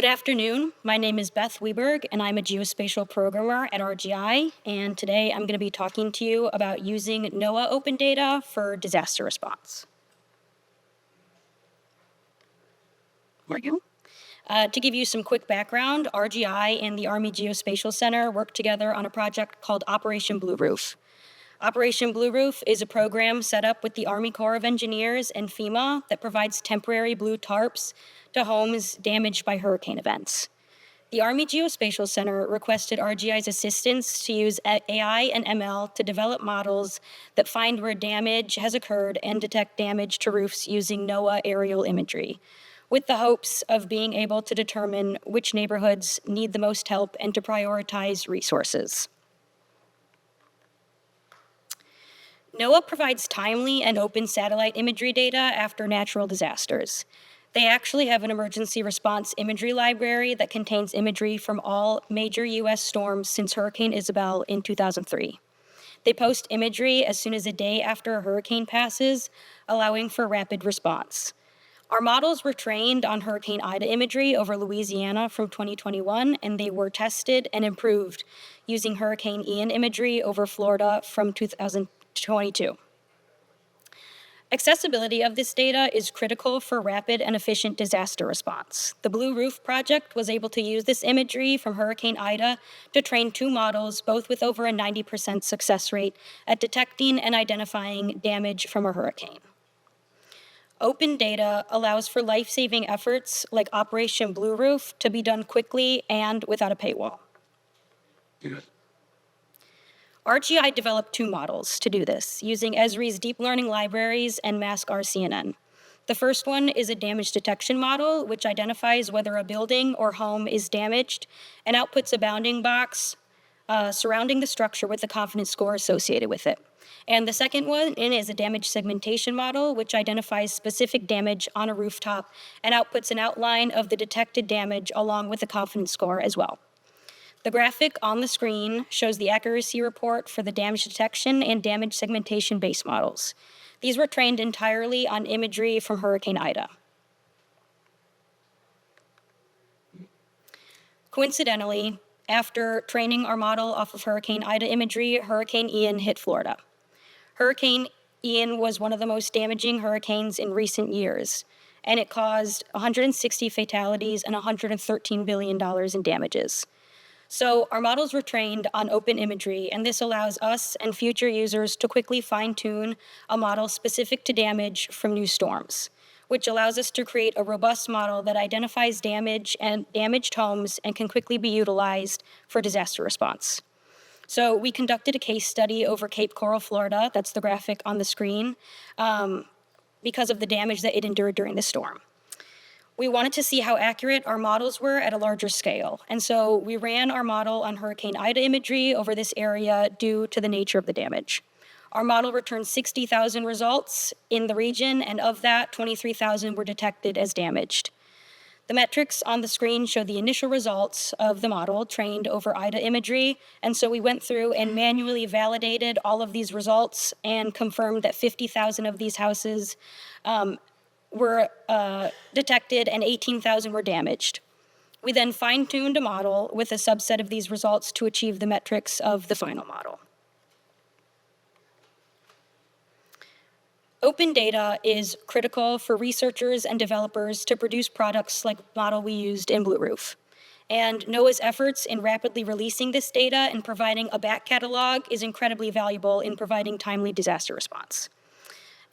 afternoon. My name is Beth Wiberg, and I'm a geospatial programmer at RGI. And today I'm going to be talking to you about using NOAA open data for disaster response. There you go. To give you some quick background, RGI and the Army Geospatial Center worked together on a project called Operation Blue Roof. Operation Blue Roof is a program set up with the Army Corps of Engineers and FEMA that provides temporary blue tarps to homes damaged by hurricane events. The Army Geospatial Center requested RGI's assistance to use AI and ML to develop models that find where damage has occurred and detect damage to roofs using NOAA aerial imagery, with the hopes of being able to determine which neighborhoods need the most help and to prioritize resources. NOAA provides timely and open satellite imagery data after natural disasters. They actually have an emergency response imagery library that contains imagery from all major U.S. storms since Hurricane Isabel in 2003. They post imagery as soon as a day after a hurricane passes, allowing for rapid response. Our models were trained on Hurricane Ida imagery over Louisiana from 2021, and they were tested and improved using Hurricane Ian imagery over Florida from 2022. Accessibility of this data is critical for rapid and efficient disaster response. The Blue Roof Project was able to use this imagery from Hurricane Ida to train 2 models, both with over a 90% success rate at detecting and identifying damage from a hurricane. Open data allows for life-saving efforts like Operation Blue Roof to be done quickly and without a paywall. Good. RGI developed 2 models to do this, using Esri's deep learning libraries and Mask RCNN. The first one is a damage detection model, which identifies whether a building or home is damaged and outputs a bounding box surrounding the structure with the confidence score associated with it. And the second one is a damage segmentation model, which identifies specific damage on a rooftop and outputs an outline of the detected damage along with the confidence score as well. The graphic on the screen shows the accuracy report for the damage detection and damage segmentation base models. These were trained entirely on imagery from Hurricane Ida. Coincidentally, after training our model off of Hurricane Ida imagery, Hurricane Ian hit Florida. Hurricane Ian was one of the most damaging hurricanes in recent years, and it caused 160 fatalities and $113 billion in damages. So our models were trained on open imagery, and this allows us and future users to quickly fine-tune a model specific to damage from new storms, which allows us to create a robust model that identifies damage and damaged homes and can quickly be utilized for disaster response. So we conducted a case study over Cape Coral, Florida, that's the graphic on the screen, because of the damage that it endured during the storm. We wanted to see how accurate our models were at a larger scale. And so we ran our model on Hurricane Ida imagery over this area due to the nature of the damage. Our model returned 60,000 results in the region, and of that, 23,000 were detected as damaged. The metrics on the screen show the initial results of the model trained over Ida imagery, and so we went through and manually validated all of these results and confirmed that 50,000 of these houses were detected and 18,000 were damaged. We then fine-tuned a model with a subset of these results to achieve the metrics of the final model. Open data is critical for researchers and developers to produce products like the model we used in Blue Roof. And NOAA's efforts in rapidly releasing this data and providing a back catalog is incredibly valuable in providing timely disaster response.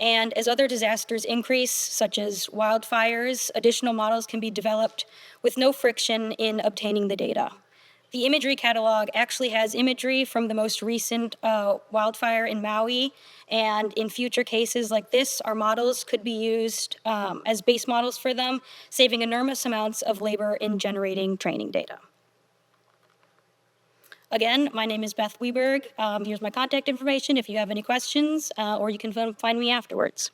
And as other disasters increase, such as wildfires, additional models can be developed with no friction in obtaining the data. The imagery catalog actually has imagery from the most recent wildfire in Maui, and in future cases like this, our models could be used as base models for them, saving enormous amounts of labor in generating training data. Again, my name is Beth Wiberg. Here's my contact information if you have any questions, or you can find me afterwards.